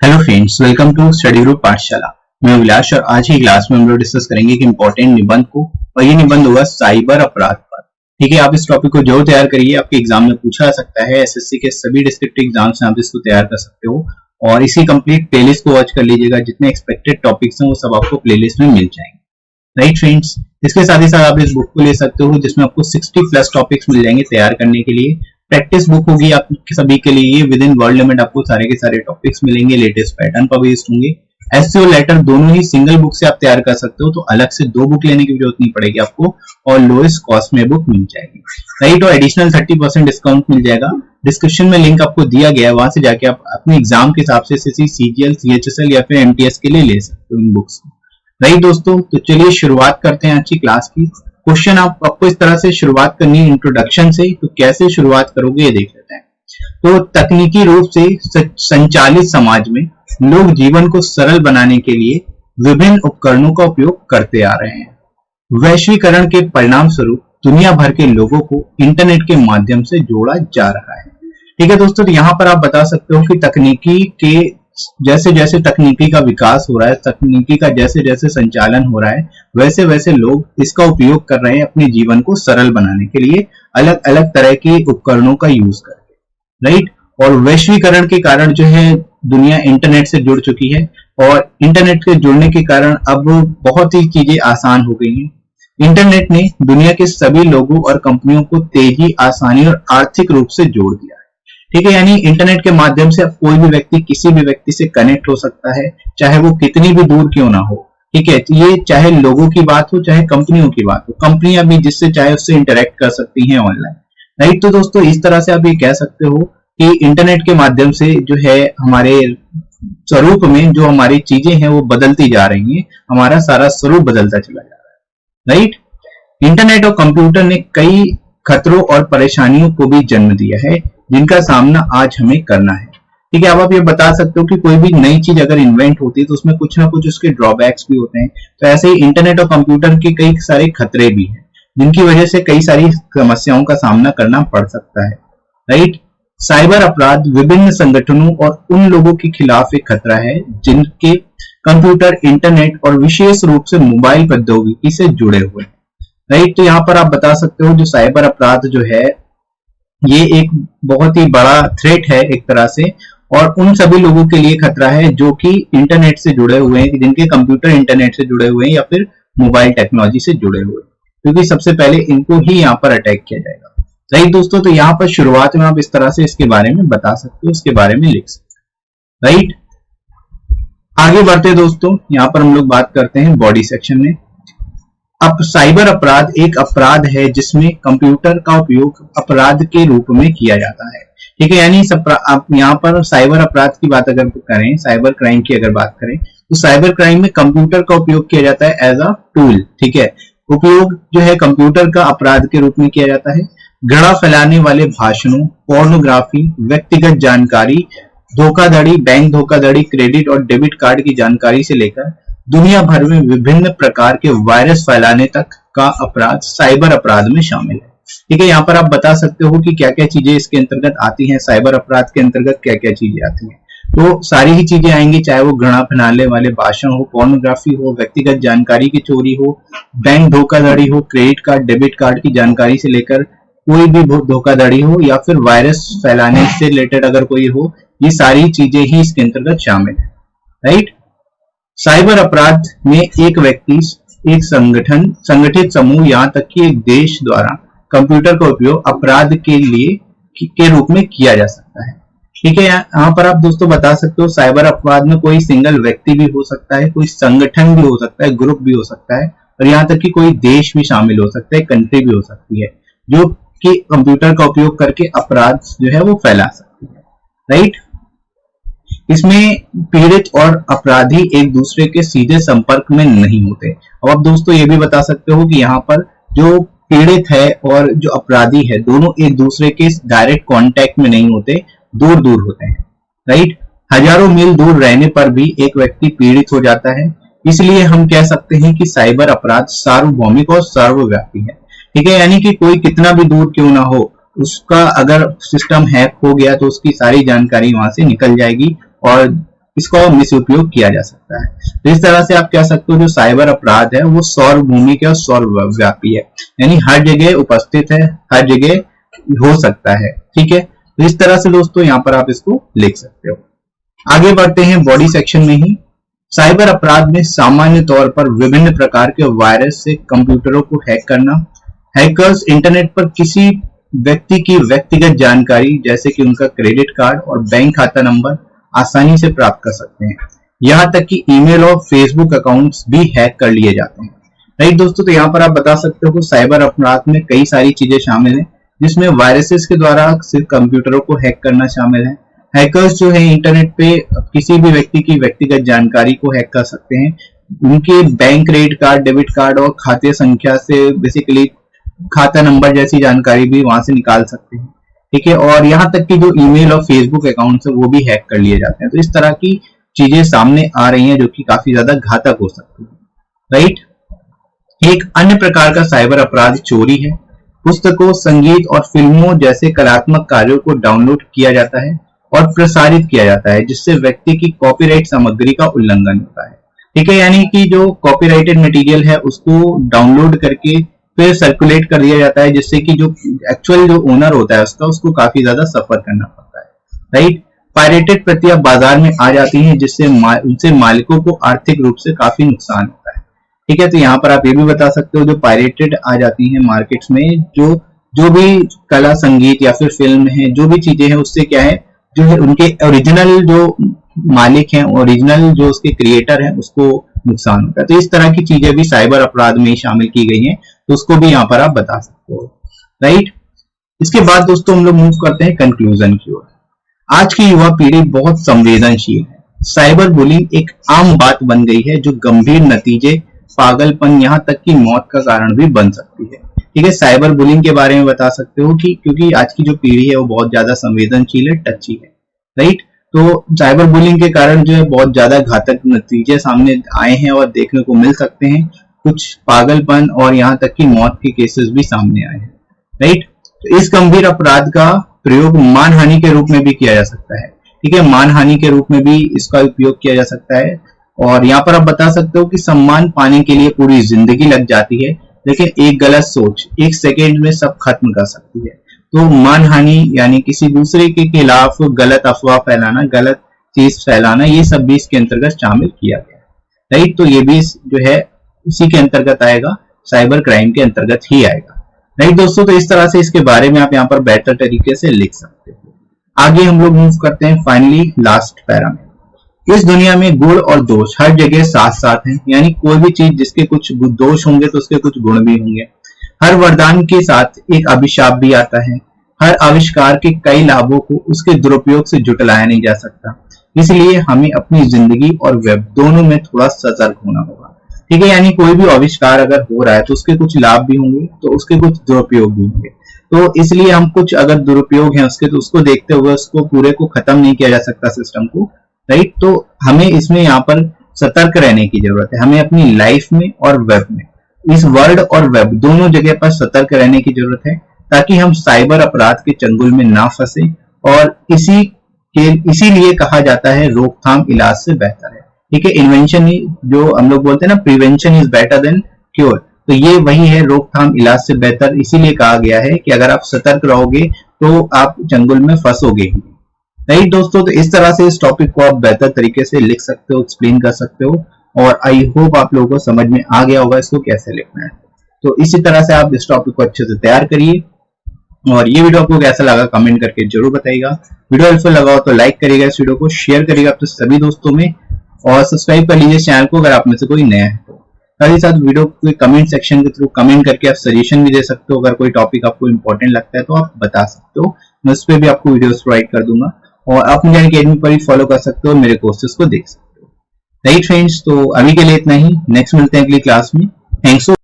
Hello friends, welcome to study group Pathshala. मैं अभिलाष और आज की क्लास में हम लोग डिस्कस करेंगे एक इम्पोर्टेंट निबंध को, और ये निबंध होगा साइबर अपराध पर। ठीक है, आप इस टॉपिक को जरूर तैयार करिए, आपके एग्जाम में पूछा जा सकता है। एसएससी के सभी डिस्क्रिप्टिव एग्जाम्स में आप इसको तैयार कर सकते हो, और इसी कंप्लीट प्लेलिस्ट को वॉच कर लीजिएगा। जितने एक्सपेक्टेड टॉपिक्स हैं वो सब आपको प्लेलिस्ट में मिल जाएंगे। राइट फ्रेंड्स, इसके साथ ही साथ आप इस बुक को ले सकते हो जिसमें आपको 60+ टॉपिक्स मिल जाएंगे तैयार करने के लिए। प्रैक्टिस बुक होगी आप सभी के लिए, ये विद इन वर्ड लिमिट आपको सारे के सारे टॉपिक्स मिलेंगे, लेटेस्ट पैटर्न पर बेस्ड होंगे। एसईओ लेटर दोनों ही सिंगल बुक से आप तैयार कर सकते हो, तो अलग से 2 बुक लेने की जरूरत नहीं पड़ेगी आपको, और लोएस्ट कॉस्ट में बुक मिल जाएगी। राइट, और एडिशनल 30% डिस्काउंट मिल जाएगा। डिस्क्रिप्शन में लिंक आपको दिया गया है, वहां से जाके आप अपने एग्जाम के हिसाब से एसएससी, सीजीएल, सीएचएसएल या फिर एमटीएस के लिए ले सकते हो इन बुक्स को। राइट दोस्तों, तो चलिए शुरुआत करते हैं आज की क्लास की। क्वेश्चन आपको इस तरह से शुरुआत करनी है इंट्रोडक्शन से, तो कैसे शुरुआत करोगे ये देख लेते हैं। तो तकनीकी रूप से संचालित समाज में लोग जीवन को सरल बनाने के लिए विभिन्न उपकरणों का उपयोग करते आ रहे हैं। वैश्वीकरण के परिणाम स्वरूप दुनिया भर के लोगों को इंटरनेट के माध्यम से जोड़ा जा रहा है। ठीक है दोस्तों, तो यहाँ पर आप बता सकते हो कि तकनीकी के जैसे जैसे तकनीकी का विकास हो रहा है, तकनीकी का जैसे जैसे संचालन हो रहा है, वैसे वैसे लोग इसका उपयोग कर रहे हैं अपने जीवन को सरल बनाने के लिए, अलग अलग तरह के उपकरणों का यूज करके। राइट, और वैश्वीकरण के कारण जो है दुनिया इंटरनेट से जुड़ चुकी है, और इंटरनेट के जुड़ने के कारण अब बहुत ही चीजें आसान हो गई हैं। इंटरनेट ने दुनिया के सभी लोगों और कंपनियों को तेजी, आसानी और आर्थिक रूप से जोड़ दिया है। ठीक है, यानी इंटरनेट के माध्यम से अब कोई भी व्यक्ति किसी भी व्यक्ति से कनेक्ट हो सकता है, चाहे वो कितनी भी दूर क्यों ना हो। ठीक है, तो ये चाहे लोगों की बात हो चाहे कंपनियों की बात हो, कंपनियां भी जिससे चाहे उससे इंटरेक्ट कर सकती हैं ऑनलाइन। राइट, तो दोस्तों इस तरह से आप ये कह सकते हो कि इंटरनेट के माध्यम से जो है हमारे स्वरूप में जो हमारी चीजें हैं वो बदलती जा रही हैं, हमारा सारा स्वरूप बदलता चला जा रहा है। राइट, इंटरनेट और कंप्यूटर ने कई खतरों और परेशानियों को भी जन्म दिया है जिनका सामना आज हमें करना है। ठीक है, अब आप ये बता सकते हो कि कोई भी नई चीज अगर इन्वेंट होती है तो उसमें कुछ ना कुछ उसके ड्रॉबैक्स भी होते हैं। तो ऐसे ही इंटरनेट और कंप्यूटर के कई सारे खतरे भी हैं जिनकी वजह से कई सारी समस्याओं का सामना करना पड़ सकता है। राइट, साइबर अपराध विभिन्न संगठनों और उन लोगों के खिलाफ एक खतरा है जिनके कंप्यूटर, इंटरनेट और विशेष रूप से मोबाइल प्रौद्योगिकी से जुड़े हुए हैं। राइट, तो यहाँ पर आप बता सकते हो जो साइबर अपराध जो है ये एक बहुत ही बड़ा थ्रेट है एक तरह से, और उन सभी लोगों के लिए खतरा है जो कि इंटरनेट से जुड़े हुए हैं, जिनके कंप्यूटर इंटरनेट से जुड़े हुए हैं या फिर मोबाइल टेक्नोलॉजी से जुड़े हुए हैं, क्योंकि सबसे पहले इनको ही यहाँ पर अटैक किया जाएगा। राइट दोस्तों, तो यहाँ पर शुरुआत में आप इस तरह से इसके बारे में बता सकते हो, इसके बारे में लिख सकते हो। राइट, आगे बढ़ते दोस्तों, यहाँ पर हम लोग बात करते हैं बॉडी सेक्शन में। अब साइबर अपराध एक अपराध है जिसमें कंप्यूटर का उपयोग अपराध के रूप में किया जाता है। ठीक है, यानी आप यहाँ पर साइबर अपराध की बात अगर करें, साइबर क्राइम की अगर बात करें, तो साइबर क्राइम में कंप्यूटर का उपयोग किया जाता है एज अ टूल। ठीक है, उपयोग जो है कंप्यूटर का अपराध के रूप में किया जाता है। घृणा फैलाने वाले भाषणों, पोर्नोग्राफी, व्यक्तिगत जानकारी, धोखाधड़ी, बैंक धोखाधड़ी, क्रेडिट और डेबिट कार्ड की जानकारी से लेकर दुनिया भर में विभिन्न प्रकार के वायरस फैलाने तक का अपराध साइबर अपराध में शामिल है। ठीक है, यहाँ पर आप बता सकते हो कि क्या क्या चीजें इसके अंतर्गत आती हैं, साइबर अपराध के अंतर्गत क्या क्या चीजें आती हैं। तो सारी ही चीजें आएंगी, चाहे वो घृणा फैलाने वाले भाषण हो, पोर्नोग्राफी हो, व्यक्तिगत जानकारी की चोरी हो, बैंक धोखाधड़ी हो, क्रेडिट कार्ड, डेबिट कार्ड की जानकारी से लेकर कोई भी धोखाधड़ी हो, या फिर वायरस फैलाने से रिलेटेड अगर कोई हो, ये सारी चीजें ही इसके अंतर्गत शामिल है। राइट, साइबर अपराध में एक व्यक्ति, एक संगठन, संगठित समूह, यहाँ तक कि एक देश द्वारा कंप्यूटर का उपयोग अपराध के लिए के रूप में किया जा सकता है। ठीक है, यहाँ पर आप दोस्तों बता सकते हो साइबर अपराध में कोई सिंगल व्यक्ति भी हो सकता है, कोई संगठन भी हो सकता है, ग्रुप भी हो सकता है, और यहाँ तक कि कोई देश भी शामिल हो सकता है, कंट्री भी हो सकती है, जो कि कंप्यूटर का उपयोग करके अपराध जो है वो फैला सकती है। राइट, इसमें पीड़ित और अपराधी एक दूसरे के सीधे संपर्क में नहीं होते। अब आप दोस्तों ये भी बता सकते हो कि यहाँ पर जो पीड़ित है और जो अपराधी है दोनों एक दूसरे के डायरेक्ट कांटेक्ट में नहीं होते, दूर दूर होते हैं। राइट, हजारों मील दूर रहने पर भी एक व्यक्ति पीड़ित हो जाता है। इसलिए हम कह सकते हैं कि साइबर अपराध सार्वभौमिक और सर्वव्यापी है। ठीक है, यानी कि कोई कितना भी दूर क्यों ना हो, उसका अगर सिस्टम हैक हो गया तो उसकी सारी जानकारी वहां से निकल जाएगी और इसका मिस उपयोग किया जा सकता है। तो इस तरह से आप कह सकते हो जो साइबर अपराध है वो सर्वभूमिक और सर्वव्यापी है, यानी हर जगह उपस्थित है, हर जगह हो सकता है। ठीक है, तो इस तरह से दोस्तों यहाँ पर आप इसको लिख सकते हो। आगे बढ़ते हैं बॉडी सेक्शन में ही। साइबर अपराध में सामान्य तौर पर विभिन्न प्रकार के वायरस से कंप्यूटरों को हैक करना। हैकर्स इंटरनेट पर किसी व्यक्ति की व्यक्तिगत जानकारी जैसे कि उनका क्रेडिट कार्ड और बैंक खाता नंबर आसानी से प्राप्त कर सकते हैं। यहाँ तक कि ईमेल और फेसबुक अकाउंट्स भी हैक कर लिए जाते हैं। राइट दोस्तों, तो यहाँ पर आप बता सकते हो कि साइबर अपराध में कई सारी चीजें शामिल हैं, जिसमें वायरसेस के द्वारा सिर्फ कंप्यूटरों को हैक करना शामिल है। हैकर्स जो है इंटरनेट पे किसी भी व्यक्ति की व्यक्तिगत जानकारी को हैक कर सकते हैं। उनके bank, credit card, debit card और खाते संख्या से बेसिकली खाता नंबर जैसी जानकारी भी वहां से निकाल सकते हैं। ठीक है, और यहाँ तक कि जो ईमेल और फेसबुक अकाउंट है वो भी हैक कर लिए जाते हैं। तो इस तरह की चीजें सामने आ रही हैं जो कि काफी ज्यादा घातक हो सकती है। राइट, एक अन्य प्रकार का साइबर अपराध चोरी है। पुस्तकों, संगीत और फिल्मों जैसे कलात्मक कार्यों को डाउनलोड किया जाता है और प्रसारित किया जाता है, जिससे व्यक्ति की कॉपीराइट सामग्री का उल्लंघन होता है। ठीक है, यानी कि जो कॉपीराइटेड मटेरियल है उसको डाउनलोड करके फिर सर्कुलेट कर दिया जाता है, जिससे कि जो एक्चुअल जो ओनर होता है उसको काफी ज्यादा सफर करना पड़ता है। राइट, पायरेटेड प्रतियां बाजार में आ जाती हैं, जिससे उनसे मालिकों को आर्थिक रूप से काफी नुकसान होता है। ठीक है, तो यहाँ पर आप ये भी बता सकते हो जो पायरेटेड आ जाती हैं मार्केट्स में, जो भी कला, संगीत या फिर फिल्म है, जो भी चीजें हैं उससे क्या है, जो है उनके ओरिजिनल जो मालिक हैं, ओरिजिनल जो उसके क्रिएटर हैं, उसको नुकसान होता है। तो इस तरह की चीजें भी साइबर अपराध में शामिल की गई हैं, तो उसको भी यहाँ पर आप बता सकते हो। राइट, इसके बाद दोस्तों हम लोग मूव करते हैं कंक्लूजन की ओर। आज की युवा पीढ़ी बहुत संवेदनशील है। साइबर बुलिंग एक आम बात बन गई है जो गंभीर नतीजे, पागलपन, यहाँ तक कि मौत का कारण भी बन सकती है। ठीक है, साइबर बुलिंग के बारे में बता सकते हो कि क्योंकि आज की जो पीढ़ी है वो बहुत ज्यादा संवेदनशील है, टची है। राइट, तो साइबर बुलिंग के कारण जो है बहुत ज्यादा घातक नतीजे सामने आए हैं और देखने को मिल सकते हैं। कुछ पागलपन और यहाँ तक कि मौत के केसेस भी सामने आए हैं। राइट, तो इस गंभीर अपराध का प्रयोग मानहानि के रूप में भी किया जा सकता है। ठीक है, मानहानि के रूप में भी इसका उपयोग किया जा सकता है। और यहाँ पर आप बता सकते हो कि सम्मान पाने के लिए पूरी जिंदगी लग जाती है, लेकिन एक गलत सोच एक सेकेंड में सब खत्म कर सकती है। तो मानहानि यानी किसी दूसरे के खिलाफ गलत अफवाह फैलाना, गलत चीज फैलाना, ये सब भी इसके अंतर्गत शामिल किया गया है। राइट, तो ये भी जो है इसी के अंतर्गत आएगा, साइबर क्राइम के अंतर्गत ही आएगा। राइट दोस्तों, तो इस तरह से इसके बारे में आप यहाँ पर बेहतर तरीके से लिख सकते हो। आगे हम लोग मूव करते हैं फाइनली लास्ट पैरा में। इस दुनिया में गुण और दोष हर जगह साथ साथ हैं, यानी कोई भी चीज जिसके कुछ दोष होंगे तो उसके कुछ गुण भी होंगे। हर वरदान के साथ एक अभिशाप भी आता है। हर आविष्कार के कई लाभों को उसके दुरुपयोग से जुटलाया नहीं जा सकता। इसलिए हमें अपनी जिंदगी और वेब दोनों में थोड़ा सतर्क होना होगा। ठीक है, यानी कोई भी आविष्कार अगर हो रहा है तो उसके कुछ लाभ भी होंगे तो उसके कुछ दुरुपयोग भी होंगे। तो इसलिए हम कुछ अगर दुरुपयोग है उसके, तो उसको देखते हुए उसको पूरे को खत्म नहीं किया जा सकता सिस्टम को। राइट, तो हमें इसमें यहाँ पर सतर्क रहने की जरूरत है। हमें अपनी लाइफ में और वेब में, इस वर्ल्ड और वेब दोनों जगह पर सतर्क रहने की जरूरत है, ताकि हम साइबर अपराध के चंगुल में ना फंसे। और इसीलिए कहा जाता है रोकथाम इलाज से बेहतर है। ठीक है, इन्वेंशन ही जो हम लोग बोलते हैं ना, prevention is better than cure, तो ये वही है, रोकथाम इलाज से बेहतर इसीलिए कहा गया है कि अगर आप सतर्क रहोगे तो आप चंगुल में फंसोगे ही। राइट दोस्तों, तो इस तरह से इस टॉपिक को आप बेहतर तरीके से लिख सकते हो, एक्सप्लेन कर सकते हो, और आई होप आप लोगों को समझ में आ गया होगा इसको कैसे लिखना है। तो इसी तरह से आप इस टॉपिक को अच्छे से तैयार करिए। और ये वीडियो आपको कैसा लगा कमेंट करके जरूर बताइएगा। वीडियो हेल्पफुल लगा हो तो लाइक करिएगा, इस वीडियो को शेयर करिएगा अपने सभी दोस्तों में, और सब्सक्राइब कर लीजिए चैनल को अगर आप में से कोई नया है तो। साथ ही साथ वीडियो के कमेंट सेक्शन के थ्रू कमेंट करके आप सजेशन भी दे सकते हो। अगर कोई टॉपिक आपको इंपॉर्टेंट लगता है तो आप बता सकते हो, मैं उस पर भी आपको वीडियोस प्रोवाइड कर दूंगा। और आप मुझे अकेडमी पर ही फॉलो कर सकते हो, मेरे कोर्सेज को देख सकते हो। राइट फ्रेंड्स, तो अभी के लिए इतना ही, नेक्स्ट मिलते हैं अगली क्लास में। थैंक्स।